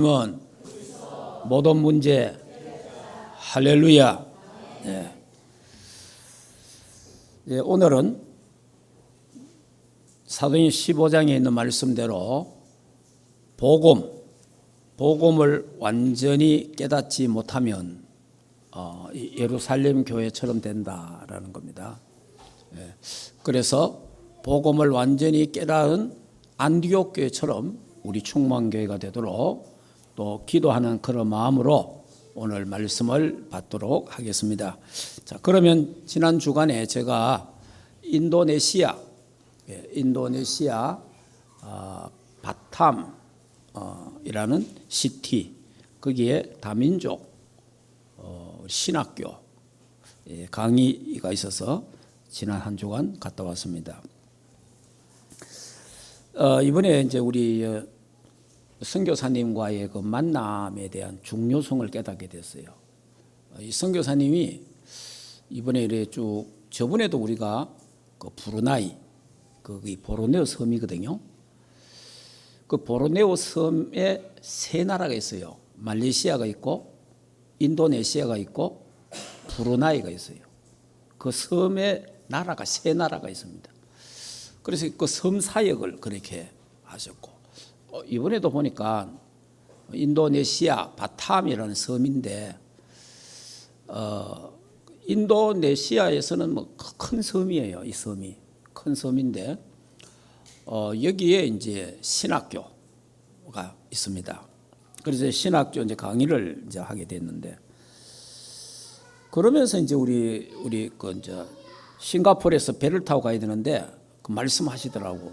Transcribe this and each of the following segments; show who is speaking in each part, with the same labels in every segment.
Speaker 1: 은 모든 문제 할렐루야. 예. 예, 오늘은 사도행전 15장에 있는 말씀대로 복음을 완전히 깨닫지 못하면 예루살렘 교회처럼 된다라는 겁니다. 예. 그래서 복음을 완전히 깨달은 안디옥 교회처럼 우리 충만교회가 되도록 또 기도하는 그런 마음으로 오늘 말씀을 받도록 하겠습니다. 자, 그러면 지난 주간에 제가 인도네시아 바탐이라는 시티, 거기에 다민족 신학교 강의가 있어서 지난 한 주간 갔다 왔습니다. 이번에 이제 우리 선교사님과의 그 만남에 대한 중요성을 깨닫게 됐어요. 이 선교사님이 이번에 이래 쭉, 저번에도 우리가 그 브루나이, 그 보르네오 섬이거든요. 그 보르네오 섬에 세 나라가 있어요. 말레이시아가 있고, 인도네시아가 있고, 브루나이가 있어요. 그 섬에 나라가 세 나라가 있습니다. 그래서 그 섬 사역을 그렇게 하셨고, 이번에도 보니까 인도네시아 바탐이라는 섬인데, 인도네시아에서는 뭐 큰 섬이에요. 이 섬이 큰 섬인데, 여기에 이제 신학교가 있습니다. 그래서 신학교 이제 강의를 이제 하게 됐는데, 그러면서 이제 우리 그 이제 싱가포르에서 배를 타고 가야 되는데 그 말씀하시더라고.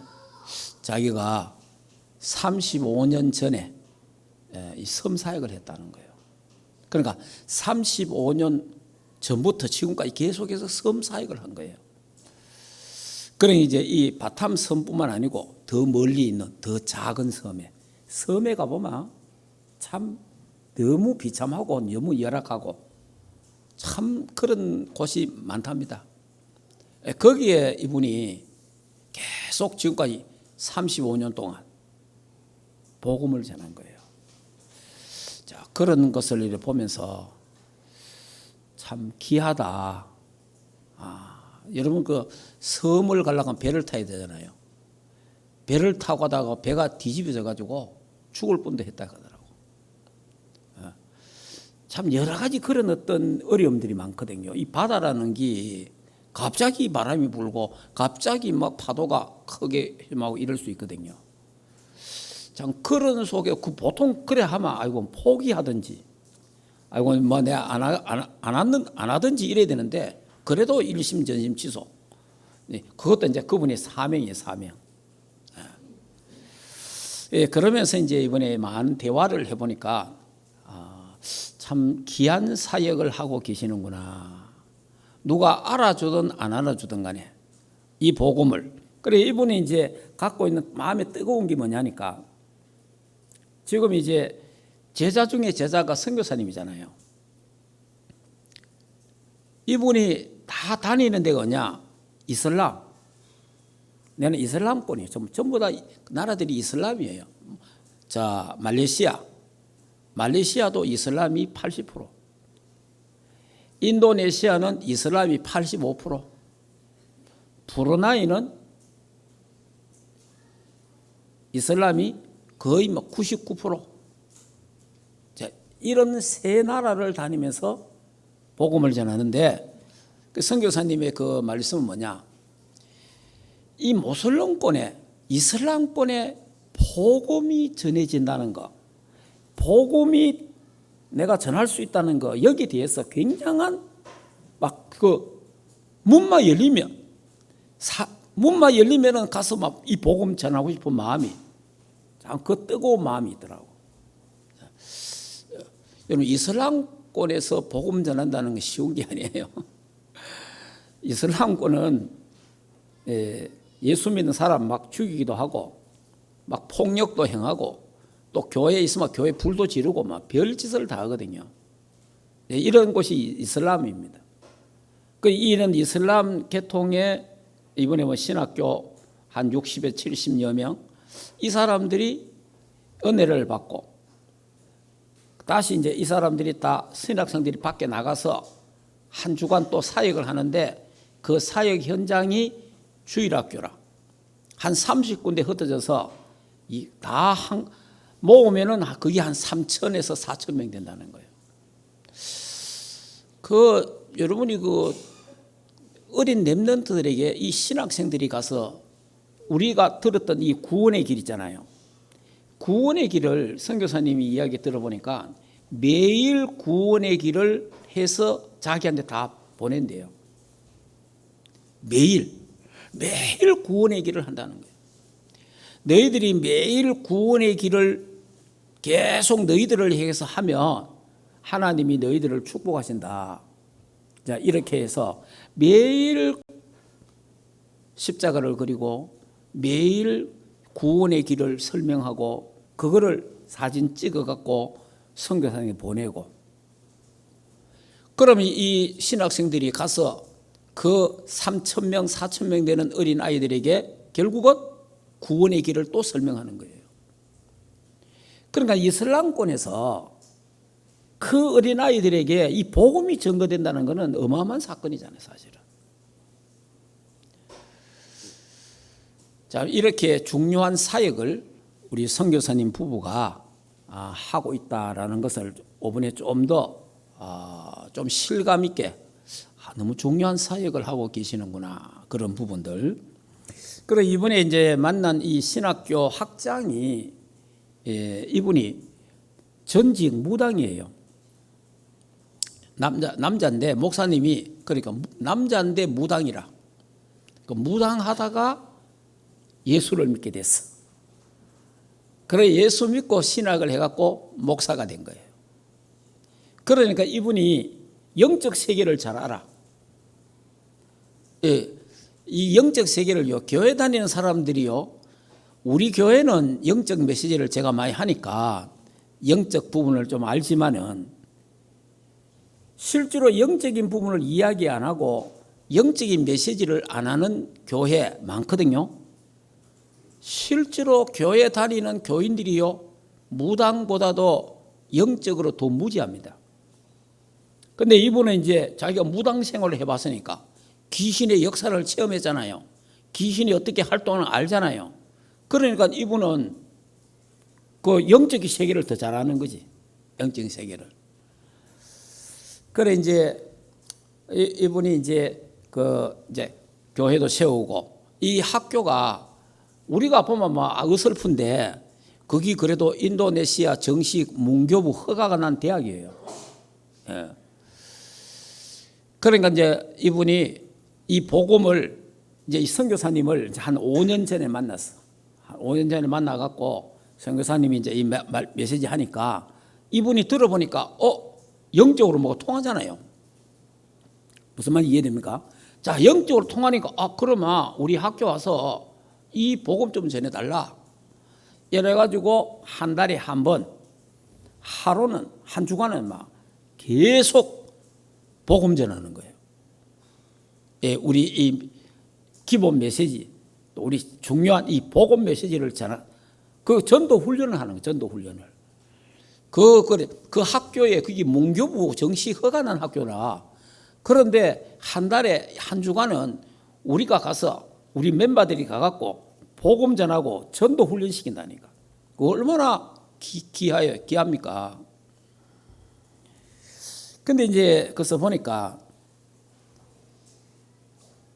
Speaker 1: 자기가 35년 전에 이 섬 사역을 했다는 거예요. 그러니까 35년 전부터 지금까지 계속해서 섬 사역을 한 거예요. 그러니 이제 이 바탐 섬뿐만 아니고 더 멀리 있는 더 작은 섬에 가보면 참 너무 비참하고 너무 열악하고 참 그런 곳이 많답니다. 거기에 이분이 계속 지금까지 35년 동안 복음을 전한 거예요. 자, 그런 것을 이렇게 보면서 참 귀하다. 여러분 그 섬을 가려면 배를 타야 되잖아요. 배를 타고 가다가 배가 뒤집어져 가지고 죽을 뻔도 했다 하더라고. 참 여러 가지 그런 어떤 어려움들이 많거든요. 이 바다라는 게 갑자기 바람이 불고 갑자기 막 파도가 크게 힘하고 이럴 수 있거든요. 참 그런 속에 그 보통 그래 하면 아이고 포기하든지 아이고 뭐 내가 안 하든지 이래야 되는데 그래도 일심전심 취소. 그것도 이제 그분의 사명이에요, 사명. 예, 그러면서 이제 이번에 많은 대화를 해보니까 참 귀한 사역을 하고 계시는구나. 누가 알아주든 안 알아주든 간에 이 복음을. 그래 이분이 이제 갖고 있는 마음에 뜨거운 게 뭐냐니까 지금 이제 제자 중에 제자가 선교사님이잖아요. 이분이 다 다니는 데가 어냐? 이슬람. 내는 이슬람권이에요. 전부 다 나라들이 이슬람이에요. 자, 말레이시아도 이슬람이 80%. 인도네시아는 이슬람이 85%. 브루나이는 이슬람이 거의 뭐 99%. 자, 이런 세 나라를 다니면서 복음을 전하는데 그 선교사님의 그 말씀은 뭐냐? 이 모슬렘권에 이슬람권에 복음이 전해진다는 거, 복음이 내가 전할 수 있다는 거, 여기에 대해서 굉장한 막 그 문만 열리면은 가서 막 이 복음 전하고 싶은 마음이 참 그 뜨거운 마음이 있더라고. 여러분 이슬람권에서 복음 전한다는 게 쉬운 게 아니에요. 이슬람권은 예수 믿는 사람 막 죽이기도 하고 막 폭력도 행하고 또 교회에 있으면 교회 불도 지르고 막 별짓을 다 하거든요. 이런 곳이 이슬람입니다. 이런 이슬람 계통의 이번에 뭐 신학교 한 60에 70여 명 이 사람들이 은혜를 받고 다시 이제 이 사람들이 다 신학생들이 밖에 나가서 한 주간 또 사역을 하는데 그 사역 현장이 주일학교라. 한 30군데 흩어져서 다 모으면은 그게 한 3천에서 4천 명 된다는 거예요. 여러분이 어린 렘넌트들에게 이 신학생들이 가서 우리가 들었던 이 구원의 길 있잖아요. 구원의 길을 선교사님이 이야기 들어보니까 매일 구원의 길을 해서 자기한테 다 보낸대요. 매일 구원의 길을 한다는 거예요. 너희들이 매일 구원의 길을 계속 너희들을 향해서 하면 하나님이 너희들을 축복하신다. 자, 이렇게 해서 매일 십자가를 그리고 매일 구원의 길을 설명하고 그거를 사진 찍어 갖고 선교사님이 보내고, 그러면 이 신학생들이 가서 그 3,000명, 4,000명 되는 어린 아이들에게 결국은 구원의 길을 또 설명하는 거예요. 그러니까 이슬람권에서 그 어린 아이들에게 이 복음이 전거된다는 것은 어마어마한 사건이잖아요, 사실은. 자, 이렇게 중요한 사역을 우리 선교사님 부부가 하고 있다라는 것을 이번에 좀 더 좀 실감 있게 너무 중요한 사역을 하고 계시는구나, 그런 부분들. 그리고 이번에 이제 만난 이 신학교 학장이 이분이 전직 무당이에요. 남자인데 목사님이 그러니까 남자인데 무당이라. 무당하다가 예수를 믿게 됐어. 그래 예수 믿고 신학을 해갖고 목사가 된 거예요. 그러니까 이분이 영적 세계를 잘 알아. 예, 이 영적 세계를요, 교회 다니는 사람들이요, 우리 교회는 영적 메시지를 제가 많이 하니까 영적 부분을 좀 알지만은 실제로 영적인 부분을 이야기 안 하고 영적인 메시지를 안 하는 교회 많거든요. 실제로 교회 다니는 교인들이요, 무당보다도 영적으로 더 무지합니다. 근데 이분은 이제 자기가 무당 생활을 해봤으니까 귀신의 역사를 체험했잖아요. 귀신이 어떻게 활동을 알잖아요. 그러니까 이분은 그 영적인 세계를 더 잘 아는 거지. 영적인 세계를. 그래 이제 이분이 이제 이제 교회도 세우고, 이 학교가 우리가 보면 막 어설픈데 거기 그래도 인도네시아 정식 문교부 허가가 난 대학이에요. 예. 그러니까 이제 이분이 이 복음을 이제 이 선교사님을 한 5년 전에 만났어. 한 5년 전에 만나갖고 선교사님이 이제 이 메시지 하니까 이분이 들어보니까 영적으로 뭐가 통하잖아요. 무슨 말인지 이해됩니까? 자, 영적으로 통하니까 그러면 우리 학교 와서 이 복음 좀 전해달라. 이래가지고 한 달에 한 번, 하루는 한 주간은 막 계속 복음 전하는 거예요. 예, 우리 이 기본 메시지, 또 우리 중요한 이 복음 메시지를 그 전도 훈련을 하는 거예요. 전도 훈련을. 그 학교에 그게 문교부 정식 허가난 학교라. 그런데 한 달에 한 주간은 우리가 가서 우리 멤버들이 가갖고 복음 전하고 전도 훈련 시킨다니까. 그 얼마나 귀합니까? 근데 이제 그래서 보니까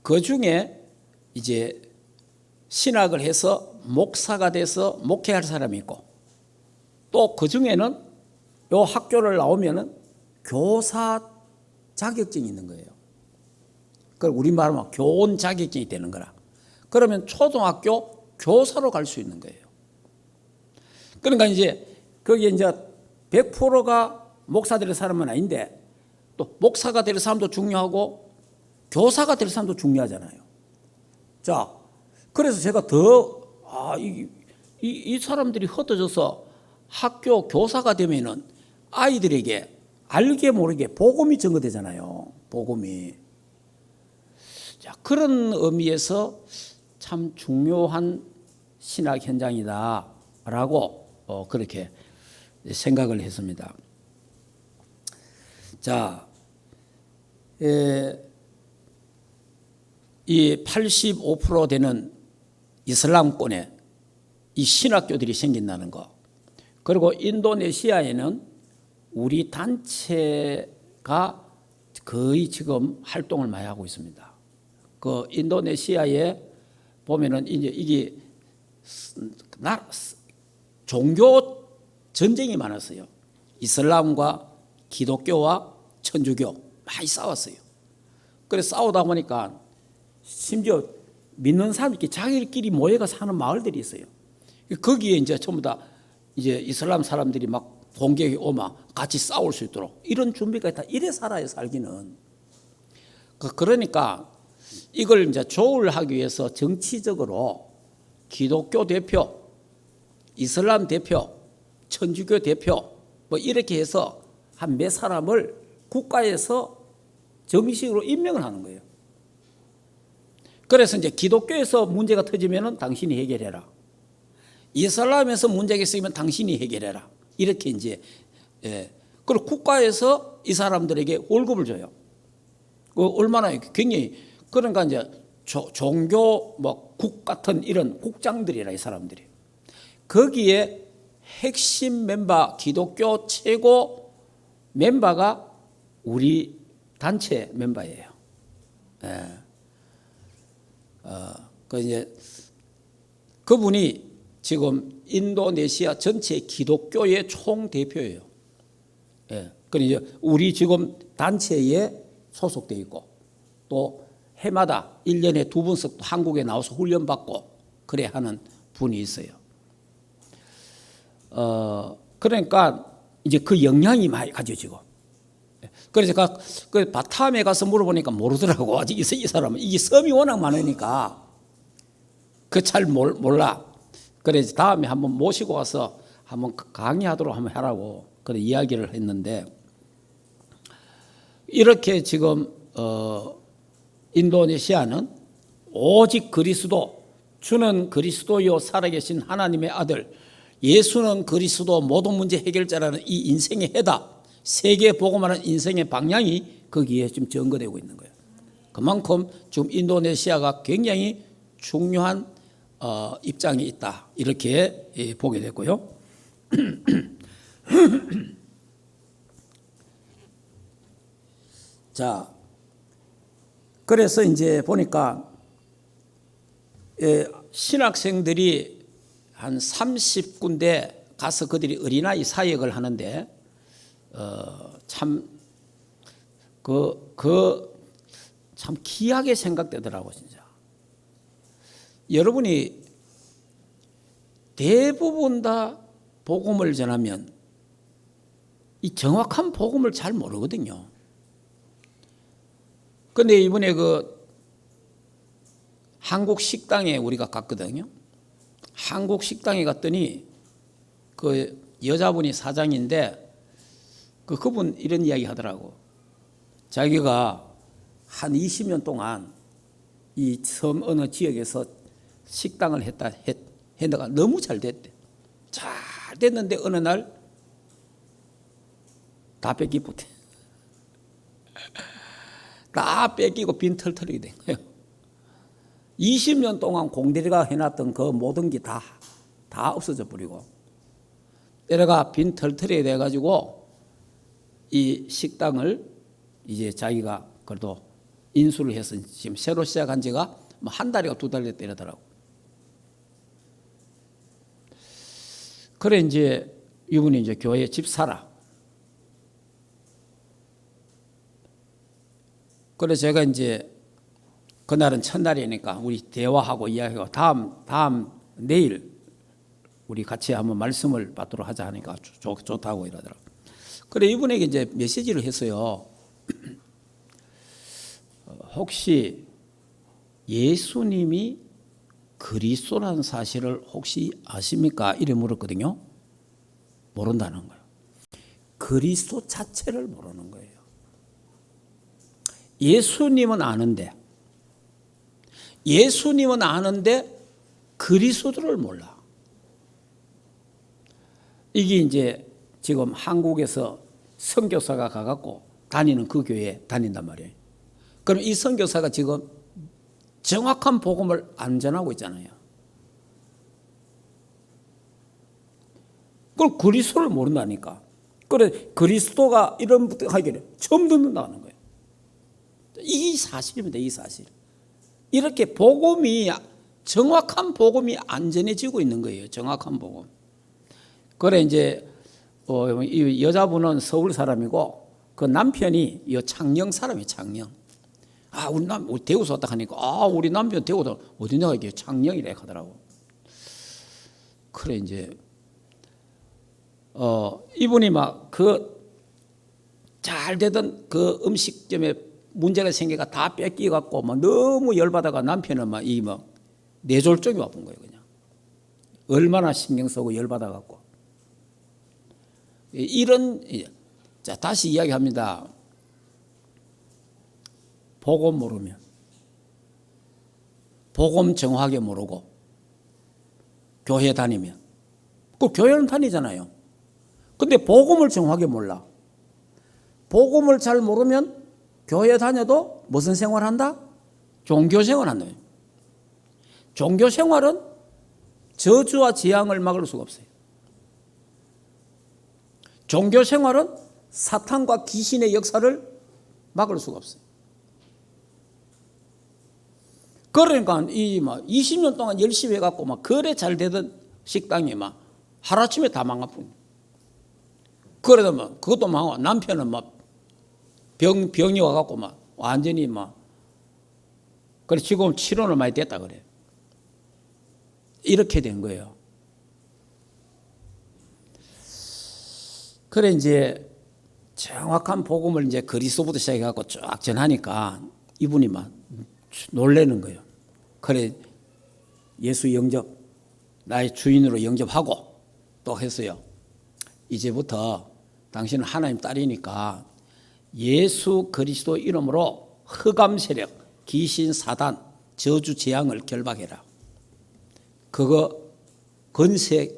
Speaker 1: 그 중에 이제 신학을 해서 목사가 돼서 목회할 사람이 있고, 또 그 중에는 요 학교를 나오면은 교사 자격증이 있는 거예요. 그걸 우리말로 막 교원 자격증이 되는 거라. 그러면 초등학교 교사로 갈 수 있는 거예요. 그러니까 이제 거기에 이제 100%가 목사 될 사람은 아닌데 또 목사가 될 사람도 중요하고 교사가 될 사람도 중요하잖아요. 자, 그래서 제가 이 사람들이 흩어져서 학교 교사가 되면은 아이들에게 알게 모르게 복음이 전거되잖아요. 복음이. 자, 그런 의미에서 참 중요한 신학 현장이다라고 그렇게 생각을 했습니다. 자, 이 85% 되는 이슬람권에 이 신학교들이 생긴다는 거. 그리고 인도네시아에는 우리 단체가 거의 지금 활동을 많이 하고 있습니다. 그 인도네시아에 보면은 이제 이게 종교 전쟁이 많았어요. 이슬람과 기독교와 천주교 많이 싸웠어요. 그래서 싸우다 보니까 심지어 믿는 사람들끼리 자기들끼리 모여가 사는 마을들이 있어요. 거기에 이제 전부 다 이제 이슬람 사람들이 막 공격이 오면 같이 싸울 수 있도록 이런 준비가 다 이래 살아요, 살기는. 그러니까 이걸 이제 조율하기 위해서 정치적으로 기독교 대표, 이슬람 대표, 천주교 대표 뭐 이렇게 해서 한 몇 사람을 국가에서 정식으로 임명을 하는 거예요. 그래서 이제 기독교에서 문제가 터지면은 당신이 해결해라. 이슬람에서 문제가 있으면 당신이 해결해라. 이렇게 이제 그리고 국가에서 이 사람들에게 월급을 줘요. 얼마나 굉장히 그러니까 이제 종교 뭐 국 같은 이런 국장들이라 이 사람들이 거기에 핵심 멤버 기독교 최고 멤버가 우리 단체 멤버예요. 그 이제 그분이 지금 인도네시아 전체 기독교의 총 대표예요. 그러니까 이제 우리 지금 단체에 소속돼 있고 또 해마다 1년에 2번씩 한국에 나와서 훈련받고 그래 하는 분이 있어요. 그러니까 이제 그 영향이 많이 가져지고. 그래서 그 바탐에 가서 물어보니까 모르더라고. 아직 이 사람은 이게 섬이 워낙 많으니까 그 잘 몰라. 그래서 다음에 한번 모시고 와서 한번 강의하도록 한번 하라고 그래 이야기를 했는데 이렇게 지금 인도네시아는 오직 그리스도 주는 그리스도요 살아계신 하나님의 아들 예수는 그리스도 모든 문제 해결자라는 이 인생의 해답 세계 복음하는 인생의 방향이 거기에 지금 전거되고 있는 거예요. 그만큼 지금 인도네시아가 굉장히 중요한 입장이 있다 이렇게 보게 됐고요. 자, 그래서 이제 보니까 신학생들이 한 30군데 가서 그들이 어린아이 사역을 하는데 참 참 귀하게 생각되더라고 진짜. 여러분이 대부분 다 복음을 전하면 이 정확한 복음을 잘 모르거든요. 근데 이번에 그 한국 식당에 우리가 갔거든요. 한국 식당에 갔더니 그 여자분이 사장인데 그분 이런 이야기 하더라고. 자기가 한 20년 동안 이 섬 어느 지역에서 식당을 했다가 너무 잘 됐대. 잘 됐는데 어느 날 다 뺏기부터. 다 뺏기고 빈털터리게 된 거예요. 20년 동안 공대리가 해놨던 그 모든 게 다 없어져 버리고 때려가 빈털터리게 돼가지고 이 식당을 이제 자기가 그래도 인수를 해서 지금 새로 시작한 지가 뭐 한 달이가 2달 됐다 이러더라고. 그래 이제 이분이 이제 교회에 집 사라. 그래서 제가 이제 그날은 첫날이니까 우리 대화하고 이야기하고 다음 내일 우리 같이 한번 말씀을 받도록 하자 하니까 좋다고 이러더라고. 그래 이분에게 이제 메시지를 했어요. 혹시 예수님이 그리스도라는 사실을 혹시 아십니까? 이래 물었거든요. 모른다는 거예요. 그리스도 자체를 모르는 거예요. 예수님은 아는데 그리스도를 몰라. 이게 이제 지금 한국에서 선교사가 가갖고 다니는 그 교회에 다닌단 말이에요. 그럼 이 선교사가 지금 정확한 복음을 안 전하고 있잖아요. 그걸 그리스도를 모른다니까. 그래 그리스도가 이런 부터 하기를 처음 듣는다는 거예요. 이 사실입니다. 이 사실. 이렇게 복음이 정확한 복음이 안 전해지고 있는 거예요. 정확한 복음. 그래 이제 이 여자분은 서울 사람이고 그 남편이 이 창녕 사람이에요. 창녕. 우리 대구에서 왔다 하니까 우리 남편 대구도 어디냐 이게 창녕이래 하더라고. 그래 이제 이분이 막 그 잘 되던 그 음식점에 문제가 생겨가 다 뺏기갖고 막 너무 열받아가 남편은 막 뇌졸중이 와본 거예요. 그냥 얼마나 신경 쓰고 열받아갖고 이런. 자 다시 이야기합니다. 복음 모르면, 복음 정확하게 모르고 교회 다니면, 그 교회는 다니잖아요. 근데 복음을 정확하게 몰라. 복음을 잘 모르면 교회 다녀도 무슨 생활한다? 종교 생활한다. 종교 생활은 저주와 재앙을 막을 수가 없어요. 종교 생활은 사탄과 귀신의 역사를 막을 수가 없어요. 그러니까 20년 동안 열심히 해갖고 막 거래 잘 되던 식당이 막 하루아침에 다 망가뿐. 그러다 막 그것도 망하고 남편은 막 병이 와갖고 막 완전히 막 그래 지금 치료는 많이 됐다 그래. 이렇게 된 거예요. 그래 이제 정확한 복음을 이제 그리스도부터 시작해갖고 쫙 전하니까 이분이 막 놀라는 거예요. 그래 예수 영접 나의 주인으로 영접하고 또 했어요. 이제부터 당신은 하나님 딸이니까 예수 그리스도 이름으로 흑암 세력, 귀신, 사단, 저주, 재앙을 결박해라. 그거 건세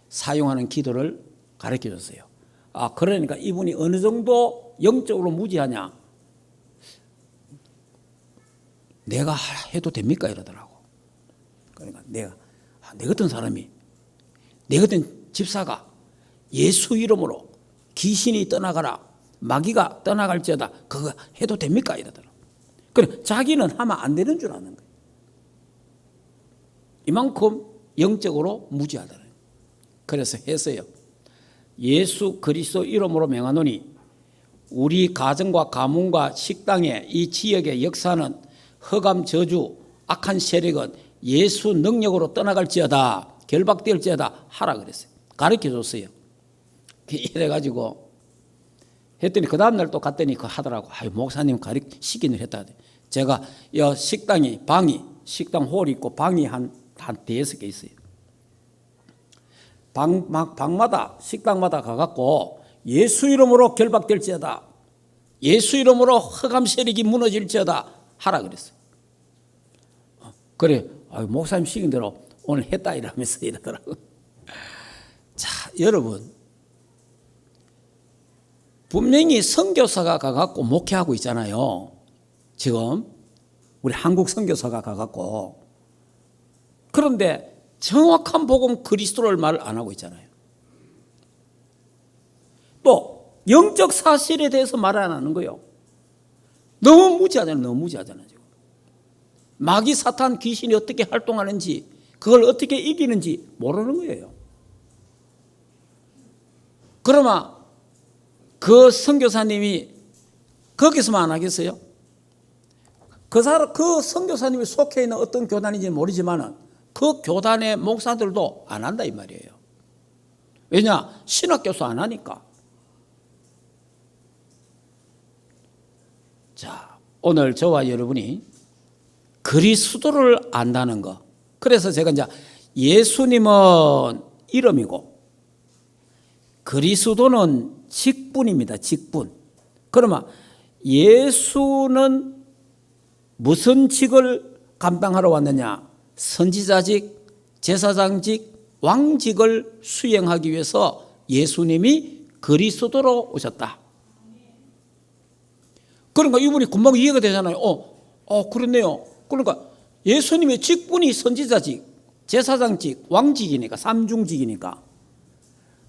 Speaker 1: 사용하는 기도를 가르쳐줬어요. 그러니까 이분이 어느 정도 영적으로 무지하냐? 내가 해도 됩니까? 이러더라고. 그러니까 내 같은 사람이, 내 같은 집사가 예수 이름으로 귀신이 떠나가라, 마귀가 떠나갈지어다, 그거 해도 됩니까? 이러더라고. 그래, 자기는 하면 안 되는 줄 아는 거예요. 이만큼 영적으로 무지하더라고요. 그래서 했어요. 예수 그리스도 이름으로 명하노니 우리 가정과 가문과 식당에 이 지역의 역사는 흑암 저주 악한 세력은 예수 능력으로 떠나갈지어다 결박될지어다 하라 그랬어요. 가르쳐줬어요. 이래가지고 했더니 그 다음날 또 갔더니 하더라고. 목사님 시키는 했다. 제가 식당이 식당 홀이 있고 방이 한 대여섯 개 있어요. 방마다 식당마다 가갖고 예수 이름으로 결박될지어다, 예수 이름으로 흑암 세력이 무너질지어다 하라 그랬어요. 그래, 목사님 시킨 대로 오늘 했다 이러면서 이러더라고요. 자, 여러분, 분명히 선교사가 가갖고 목회하고 있잖아요. 지금 우리 한국 선교사가 가갖고. 그런데 정확한 복음 그리스도를 말 안 하고 있잖아요. 또 영적 사실에 대해서 말 안 하는 거예요. 너무 무지하잖아요. 지금. 마귀 사탄 귀신이 어떻게 활동하는지, 그걸 어떻게 이기는지 모르는 거예요. 그러면 그 선교사님이 거기서만 안 하겠어요? 그 선교사님이 속해 있는 어떤 교단인지는 모르지만은 그 교단의 목사들도 안 한다 이 말이에요. 왜냐? 신학교수 안 하니까. 자, 오늘 저와 여러분이 그리스도를 안다는 거. 그래서 제가 이제 예수님은 이름이고 그리스도는 직분입니다. 직분. 그러면 예수는 무슨 직을 감당하러 왔느냐? 선지자직, 제사장직, 왕직을 수행하기 위해서 예수님이 그리스도로 오셨다. 그러니까 이분이 금방 이해가 되잖아요. 그렇네요. 그러니까 예수님의 직분이 선지자직, 제사장직, 왕직이니까, 삼중직이니까.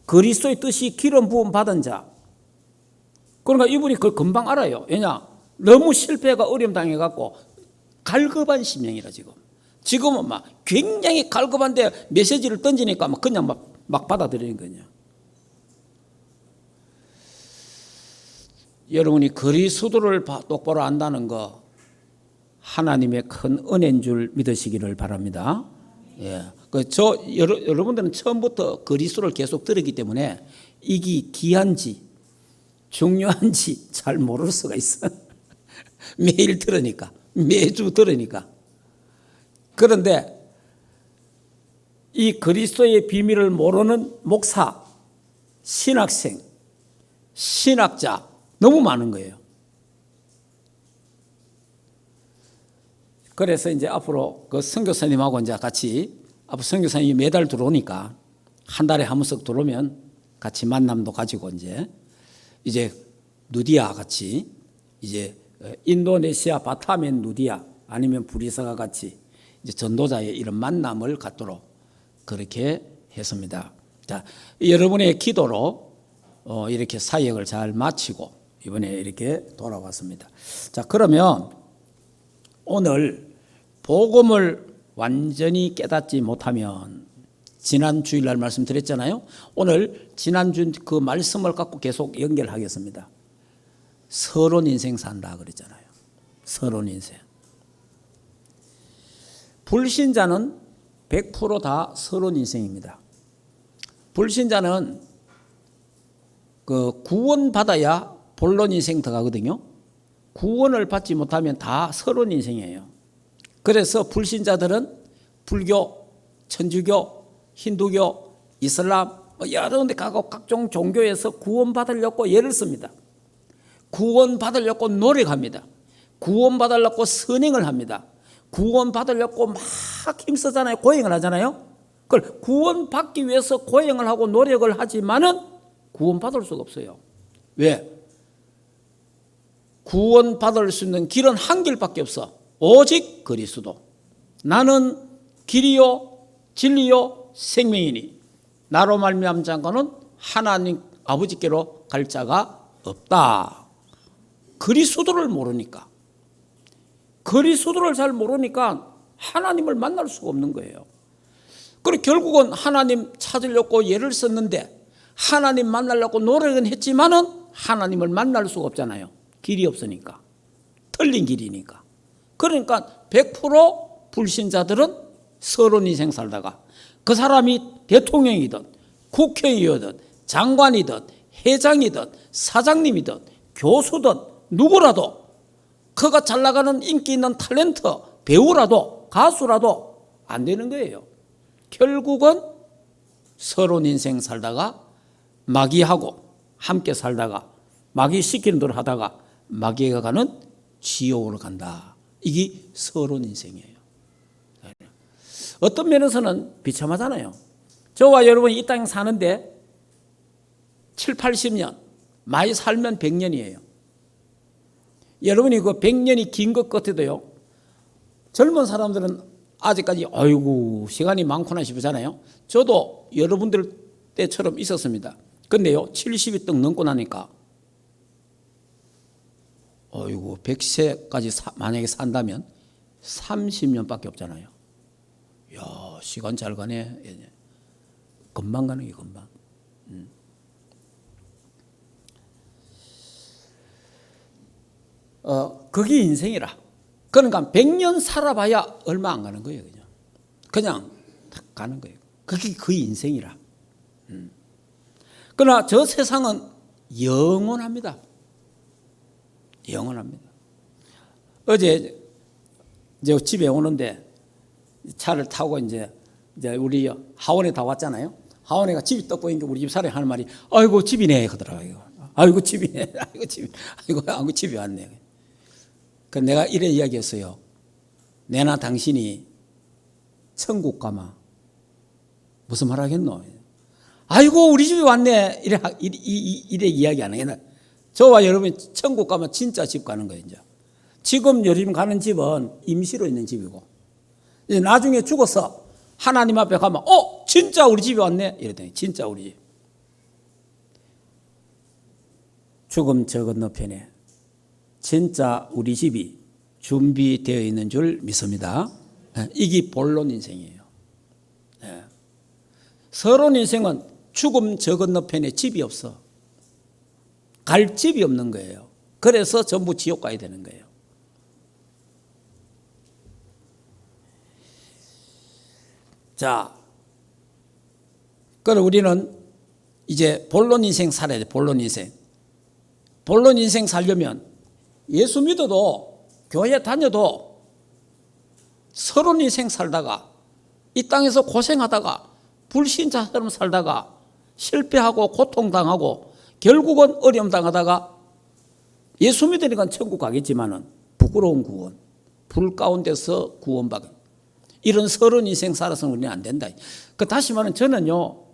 Speaker 1: 그리스도의 뜻이 기름 부음 받은 자. 그러니까 이분이 그걸 금방 알아요. 왜냐? 너무 실패가 어려움 당해갖고 갈급한 심령이라 지금. 지금은 막 굉장히 갈급한데 메시지를 던지니까 막 그냥 막 받아들이는 거냐. 여러분이 그리스도를 똑바로 안다는 거 하나님의 큰 은혜인 줄 믿으시기를 바랍니다. 예. 여러분들은 처음부터 그리스도를 계속 들었기 때문에 이게 귀한지 중요한지 잘 모를 수가 있어. 매일 들으니까, 매주 들으니까. 그런데 이 그리스도의 비밀을 모르는 목사, 신학생, 신학자 너무 많은 거예요. 그래서 이제 앞으로 그 선교사님하고 이제 같이 앞으로 선교사님이 매달 들어오니까 한 달에 한 번씩 들어오면 같이 만남도 가지고 이제 누디아 같이 이제 인도네시아 바타멘 누디아 아니면 부리사가 같이 이제 전도자의 이런 만남을 갖도록 그렇게 했습니다. 자, 여러분의 기도로 이렇게 사역을 잘 마치고 이번에 이렇게 돌아왔습니다. 자, 그러면 오늘 복음을 완전히 깨닫지 못하면 지난 주일날 말씀드렸잖아요. 오늘 지난주 그 말씀을 갖고 계속 연결하겠습니다. 서론 인생 산다 그랬잖아요. 서론 인생. 불신자는 100% 다 서론 인생입니다. 불신자는 그 구원받아야 본론 인생 들어가거든요. 구원을 받지 못하면 다 서론 인생이에요. 그래서 불신자들은 불교, 천주교, 힌두교, 이슬람 여러 데 가고 각종 종교에서 구원받으려고 애를 씁니다. 구원받으려고 노력합니다. 구원받으려고 선행을 합니다. 구원받으려고 막 힘쓰잖아요. 고행을 하잖아요. 그걸 구원받기 위해서 고행을 하고 노력을 하지만은 구원받을 수가 없어요. 왜? 구원받을 수 있는 길은 한 길밖에 없어. 오직 그리스도. 나는 길이요 진리요 생명이니 나로 말미암지 않고는 하나님 아버지께로 갈 자가 없다. 그리스도를 모르니까. 그리스도를 잘 모르니까 하나님을 만날 수가 없는 거예요. 그리고 결국은 하나님 찾으려고 애를 썼는데 하나님 만나려고 노력은 했지만은 하나님을 만날 수가 없잖아요. 길이 없으니까. 틀린 길이니까. 그러니까 100% 불신자들은 서론 인생 살다가 그 사람이 대통령이든 국회의원이든 장관이든 회장이든 사장님이든 교수든 누구라도 그가 잘 나가는 인기 있는 탤런트 배우라도 가수라도 안 되는 거예요. 결국은 서론 인생 살다가 마귀하고 함께 살다가 마귀 시키는 대로 하다가 마귀가 가는 지옥으로 간다. 이게 서론 인생이에요. 어떤 면에서는 비참하잖아요. 저와 여러분이 이 땅에 사는데 7, 80년 많이 살면 100년이에요. 여러분이 그 100년이 긴 것 같아도요. 젊은 사람들은 아직까지 아이고 시간이 많구나 싶으잖아요. 저도 여러분들 때처럼 있었습니다. 근데요 70이 떡 넘고 나니까 아이고 100세까지 만약에 산다면 30년밖에 없잖아요. 야 시간 잘 가네. 금방 가는 게 금방. 그게 인생이라. 그러니까 100년 살아봐야 얼마 안 가는 거예요. 그냥 딱 가는 거예요. 그게 그 인생이라. 그러나 저 세상은 영원합니다. 영원합니다. 어제 집에 오는데 차를 타고 이제 우리 하원에 다 왔잖아요. 하원에가 집이 떡 보이니까 우리 집사람이 하는 말이 아이고 집이네 하더라고요. 아이고 집이네. 아이고 집이. 아이고 집이 왔네. 그 내가 이래 이야기했어요. 내나 당신이 천국 가마 무슨 말 하겠노? 아이고 우리 집에 왔네. 이래 이야기 안 해. 저와 여러분이 천국 가면 진짜 집 가는 거예요. 이제. 지금 여러분 가는 집은 임시로 있는 집이고, 이제 나중에 죽어서 하나님 앞에 가면 진짜 우리 집에 왔네 이랬더니 진짜 우리 집. 죽음 저 건너편에 진짜 우리 집이 준비되어 있는 줄 믿습니다. 이게 본론 인생이에요. 서론 인생은 죽음 저 건너편에 집이 없어. 갈 집이 없는 거예요. 그래서 전부 지옥 가야 되는 거예요. 자, 그럼 우리는 이제 본론 인생 살아야 돼. 본론 인생. 본론 인생 살려면 예수 믿어도 교회 다녀도 서론 인생 살다가 이 땅에서 고생하다가 불신자처럼 살다가 실패하고 고통당하고 결국은 어려움 당하다가 예수 믿으니까 천국 가겠지만은 부끄러운 구원, 불 가운데서 구원받은 이런 서론 인생 살아서는 우리는 안 된다. 다시 말하면 저는요,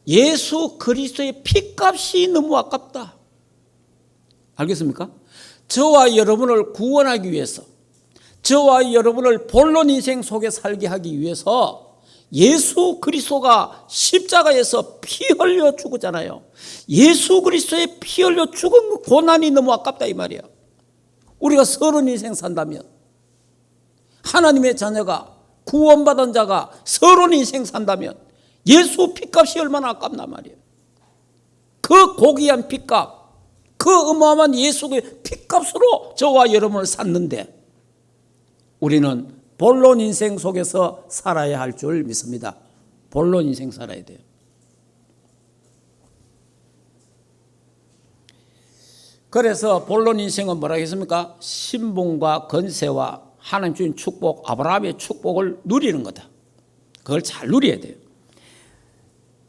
Speaker 1: 예수 그리스도의 피값이 너무 아깝다. 알겠습니까? 저와 여러분을 구원하기 위해서, 저와 여러분을 본론 인생 속에 살게 하기 위해서 예수 그리스도가 십자가에서 피 흘려 죽었잖아요. 예수 그리스도의 피 흘려 죽은 고난이 너무 아깝다 이 말이에요. 우리가 서론 인생 산다면, 하나님의 자녀가 구원받은 자가 서론 인생 산다면 예수 피값이 얼마나 아깝나 말이에요. 그 고귀한 피값, 그 어마어마한 예수의 피값으로 저와 여러분을 샀는데 우리는 본론 인생 속에서 살아야 할 줄 믿습니다. 본론 인생 살아야 돼요. 그래서 본론 인생은 뭐라 했습니까? 신분과 권세와 하나님 주신 축복, 아브라함의 축복을 누리는 거다. 그걸 잘 누려야 돼요.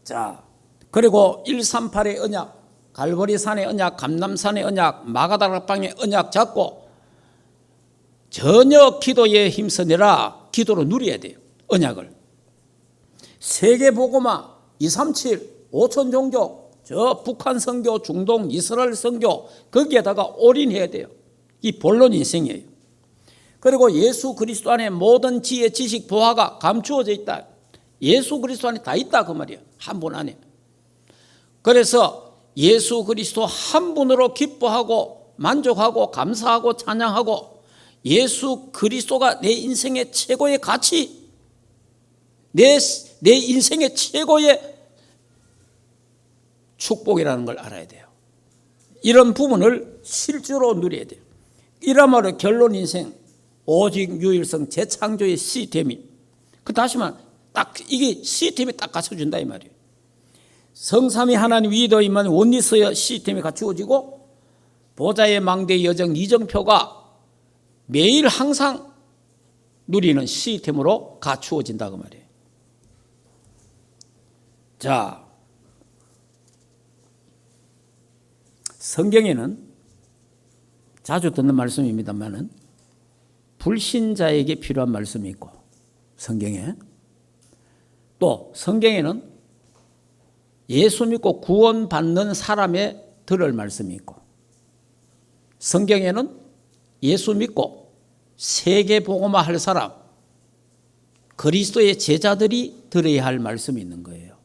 Speaker 1: 자, 그리고 138의 언약, 갈보리산의 언약, 감람산의 언약, 마가다락방의 언약 잡고 전혀 기도에 힘쓰느라 기도로 누려야 돼요. 언약을. 세계복음화, 237, 5천 종족, 저 북한 선교, 중동, 이스라엘 선교 거기에다가 올인해야 돼요. 이 본론 인생이에요. 그리고 예수 그리스도 안에 모든 지혜, 지식, 보화가 감추어져 있다. 예수 그리스도 안에 다 있다 그 말이에요. 한 분 안에. 그래서 예수 그리스도 한 분으로 기뻐하고 만족하고 감사하고 찬양하고 예수 그리스도가 내 인생의 최고의 가치, 내 인생의 최고의 축복이라는 걸 알아야 돼요. 이런 부분을 실제로 누려야 돼요. 이러므로 결론 인생, 오직 유일성 재창조의 시스템이, 다시 말하면 딱 이게 시스템이 딱 갖춰준다 이 말이에요. 성삼위 하나님 위도임만 원리서의 시스템이 갖추어지고 보좌의 망대의 여정 이정표가 매일 항상 누리는 시스템으로 갖추어진다 그 말이에요. 자, 성경에는 자주 듣는 말씀입니다만은 불신자에게 필요한 말씀이 있고 성경에, 또 성경에는 예수 믿고 구원받는 사람에 들을 말씀이 있고 성경에는 예수 믿고 세계복음화 할 사람, 그리스도의 제자들이 들어야 할 말씀이 있는 거예요.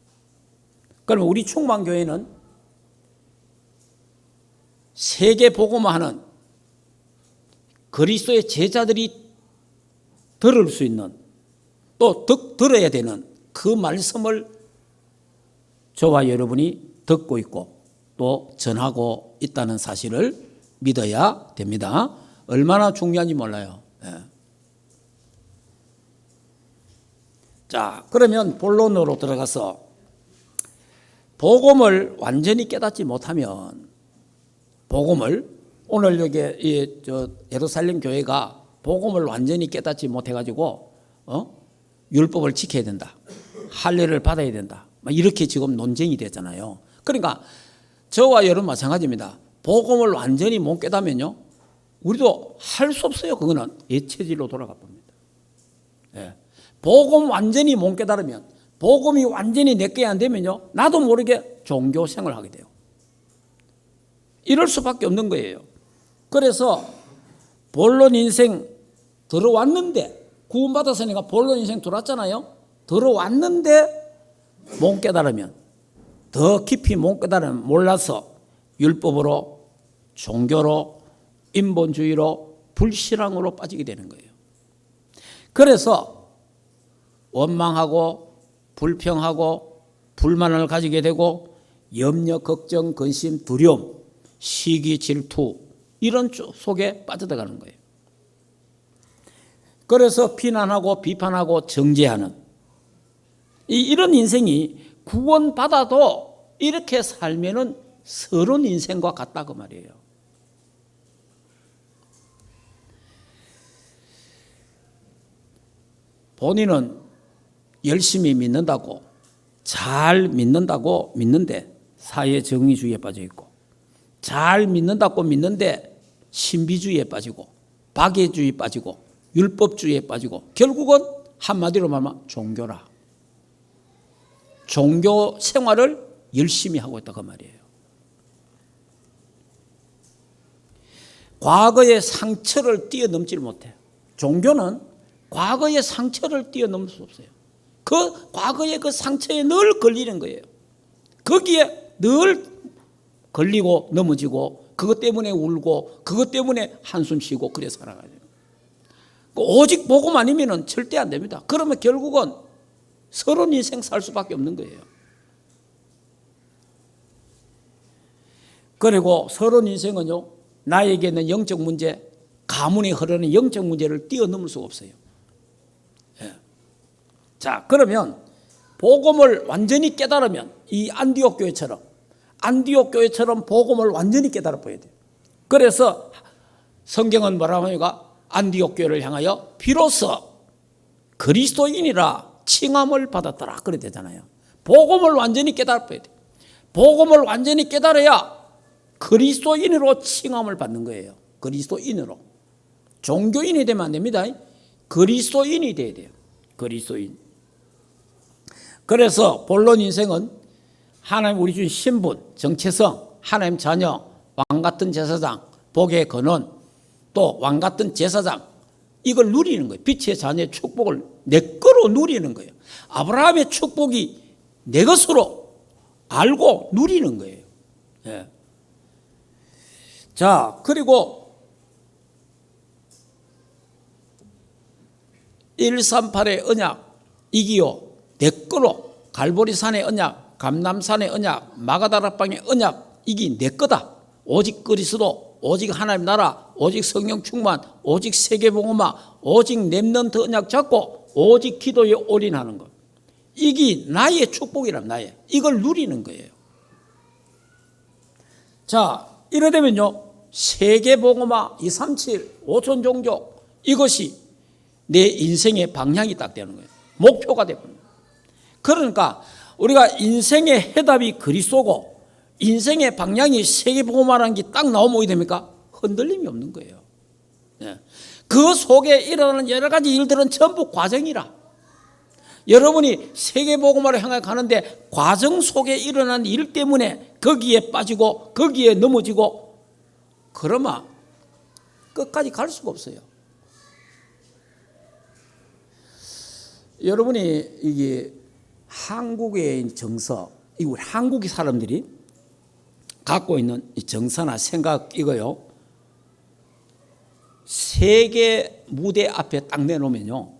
Speaker 1: 그러면 우리 충만교회는 세계복음화하는 그리스도의 제자들이 들을 수 있는, 또 들어야 되는 그 말씀을 저와 여러분이 듣고 있고 또 전하고 있다는 사실을 믿어야 됩니다. 얼마나 중요한지 몰라요. 자, 그러면 본론으로 들어가서 복음을 완전히 깨닫지 못하면, 복음을 오늘 여기 예루살렘 교회가 복음을 완전히 깨닫지 못해가지고 율법을 지켜야 된다, 할례를 받아야 된다, 이렇게 지금 논쟁이 됐잖아요. 그러니까 저와 여러분 마찬가지입니다. 복음을 완전히 못 깨닫으면요, 우리도 할 수 없어요. 그거는 예체질로 돌아가 봅니다. 복음 완전히 못 깨달으면, 복음이 완전히 내게 안 되면요, 나도 모르게 종교 생활을 하게 돼요. 이럴 수밖에 없는 거예요. 그래서 본론 인생 들어왔는데, 구원받았으니까 본론 인생 들어왔잖아요. 들어왔는데 못 깨달으면, 더 깊이 못 깨달으면 몰라서 율법으로, 종교로, 인본주의로, 불신앙으로 빠지게 되는 거예요. 그래서 원망하고 불평하고 불만을 가지게 되고 염려, 걱정, 근심, 두려움, 시기, 질투 이런 속에 빠져들어가는 거예요. 그래서 비난하고 비판하고 정죄하는 이런 인생이 구원받아도 이렇게 살면은 서론 인생과 같다고 말이에요. 본인은 열심히 믿는다고, 잘 믿는다고 믿는데 사회 정의주의에 빠져 있고, 잘 믿는다고 믿는데 신비주의에 빠지고, 박애주의에 빠지고, 율법주의에 빠지고, 결국은 한마디로 말하면 종교라. 종교 생활을 열심히 하고 있다 그 말이에요. 과거의 상처를 뛰어넘지를 못해요. 종교는 과거의 상처를 뛰어넘을 수 없어요. 그 과거의 그 상처에 늘 걸리는 거예요. 거기에 늘 걸리고 넘어지고 그것 때문에 울고 그것 때문에 한숨 쉬고 그래 살아가야 돼요. 오직 복음 아니면 절대 안 됩니다. 그러면 결국은 서론 인생 살 수밖에 없는 거예요. 그리고 서론 인생은요, 나에게 있는 영적 문제, 가문이 흐르는 영적 문제를 뛰어넘을 수가 없어요. 자, 그러면 복음을 완전히 깨달으면 이 안디옥 교회처럼 복음을 완전히 깨달아 보여야 돼요. 그래서 성경은 뭐라고 하니까 안디옥 교회를 향하여 비로소 그리스도인이라 칭함을 받았더라 그래 되잖아요. 복음을 완전히 깨달아 보여야 돼요. 복음을 완전히 깨달아야 그리스도인으로 칭함을 받는 거예요. 그리스도인으로. 종교인이 되면 안 됩니다. 그리스도인이 돼야 돼요. 그리스도인. 그래서 본론 인생은 하나님 우리 주신 신분, 정체성, 하나님 자녀, 왕같은 제사장, 복의 근원, 또 왕같은 제사장, 이걸 누리는 거예요. 빛의 자녀의 축복을 내 거로 누리는 거예요. 아브라함의 축복이 내 것으로 알고 누리는 거예요. 예. 자, 그리고 138의 언약, 이기요, 내 거로, 갈보리산의 언약, 감람산의 언약, 마가다락방의 언약, 이게 내 거다. 오직 그리스도, 오직 하나님 나라, 오직 성령 충만, 오직 세계복음화, 오직 렘넌트 언약 잡고 오직 기도에 올인하는 것. 이게 나의 축복이란 나의. 이걸 누리는 거예요. 자, 이러되면요, 세계복음화, 237, 5천 종족, 이것이 내 인생의 방향이 딱 되는 거예요. 목표가 되는 거예요. 그러니까 우리가 인생의 해답이 그리스도고 인생의 방향이 세계복음화라는 게 딱 나오면 어떻게 됩니까? 흔들림이 없는 거예요. 그 속에 일어나는 여러 가지 일들은 전부 과정이라. 여러분이 세계복음화를 향해 가는데 과정 속에 일어난 일 때문에 거기에 빠지고 거기에 넘어지고 그러면 끝까지 갈 수가 없어요. 여러분이 이게 한국의 정서, 우리 한국 사람들이 갖고 있는 이 정서나 생각 이거요, 세계 무대 앞에 딱 내놓으면요,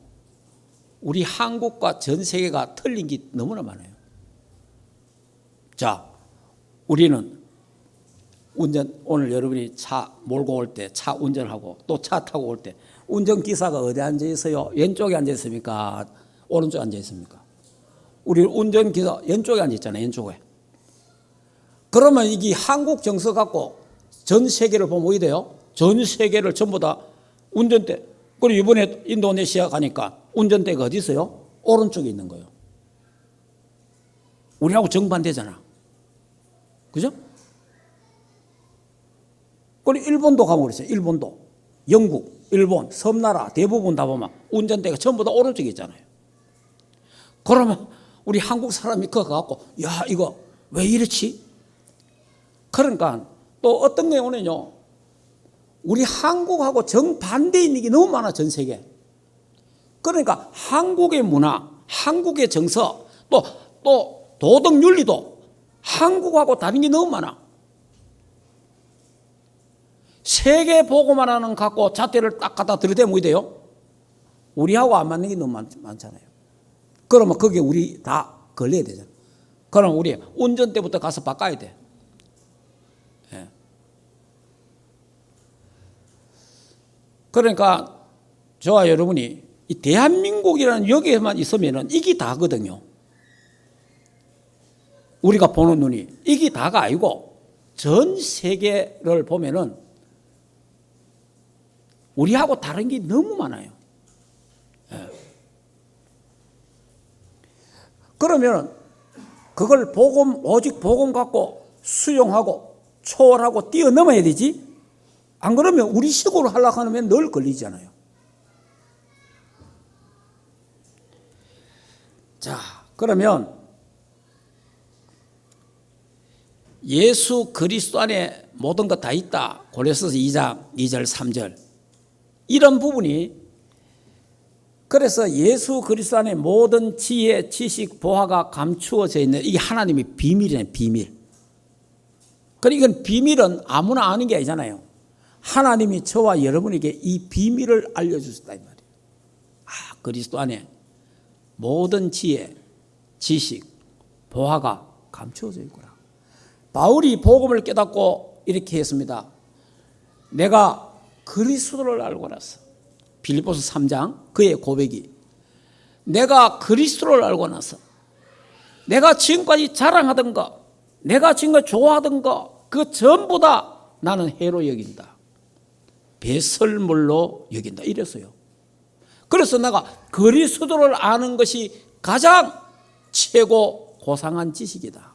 Speaker 1: 우리 한국과 전 세계가 틀린 게 너무나 많아요. 자, 우리는 오늘 여러분이 차 몰고 올 때, 차 운전하고 또 차 타고 올 때 운전기사가 어디 앉아 있어요? 왼쪽에 앉아 있습니까? 오른쪽에 앉아 있습니까? 우리 운전기사 왼쪽에 앉아 있잖아요. 왼쪽에. 그러면 이게 한국 정서 갖고 전 세계를 보면 어떻게 돼요? 전 세계를 전부 다 운전대. 그리고 이번에 인도네시아 가니까 운전대가 어디 있어요? 오른쪽에 있는 거예요. 우리하고 정반대잖아. 그죠? 그리고 일본도 가면 그랬어요. 일본도. 영국, 일본, 섬나라 대부분 다 보면 운전대가 전부 다 오른쪽에 있잖아요. 그러면 우리 한국 사람이 그거 갖고 야 이거 왜 이렇지? 그러니까 또 어떤 경우는요, 우리 한국하고 정반대인 게 너무 많아, 전 세계. 그러니까 한국의 문화, 한국의 정서, 또 도덕 윤리도 한국하고 다른 게 너무 많아. 세계 보고만 하는 갖고 잣대를 딱 갖다 들이대면 뭐 돼요? 우리하고 안 맞는 게 너무 많잖아요. 그러면 거기에 우리 다 걸려야 되잖아. 그럼 우리 운전대부터 가서 바꿔야 돼. 예. 그러니까 저와 여러분이 이 대한민국이라는 여기에만 있으면은 이게 다거든요. 우리가 보는 눈이 이게 다가 아니고 전 세계를 보면은 우리하고 다른 게 너무 많아요. 예. 그러면 그걸 오직 복음 갖고 수용하고 초월하고 뛰어넘어야 되지. 안 그러면 우리 식으로 하려고 하면 늘 걸리잖아요. 자, 그러면 예수 그리스도 안에 모든 것 다 있다. 고린도서 2장 2절 3절 이런 부분이, 그래서 예수 그리스도 안에 모든 지혜, 지식, 보화가 감추어져 있는 이게 하나님의 비밀이네, 비밀. 그러니까 이건 비밀은 아무나 아는 게 아니잖아요. 하나님이 저와 여러분에게 이 비밀을 알려주셨다 이 말이에요. 아, 그리스도 안에 모든 지혜, 지식, 보화가 감추어져 있구나. 바울이 복음을 깨닫고 이렇게 했습니다. 내가 그리스도를 알고 나서, 빌립보서 3장 그의 고백이, 내가 그리스도를 알고 나서 내가 지금까지 자랑하던 거, 내가 지금까지 좋아하던 거, 그 전부 다 나는 해로 여긴다. 배설물로 여긴다. 이랬어요. 그래서 내가 그리스도를 아는 것이 가장 최고 고상한 지식이다.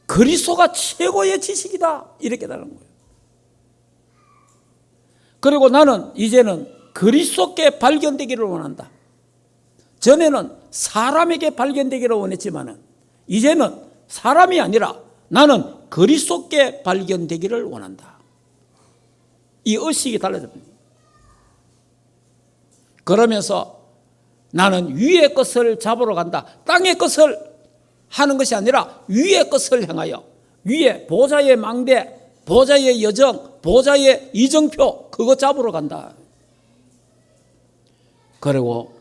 Speaker 1: 그리스도가 최고의 지식이다. 이렇게 깨달은 거예요. 그리고 나는 이제는 그리스도께 발견되기를 원한다. 전에는 사람에게 발견되기를 원했지만은 이제는 사람이 아니라 나는 그리스도께 발견되기를 원한다. 이 의식이 달라집니다. 그러면서 나는 위의 것을 잡으러 간다. 땅의 것을 하는 것이 아니라 위의 것을 향하여, 위에 보좌의 망대, 보좌의 여정, 보좌의 이정표, 그거 잡으러 간다. 그리고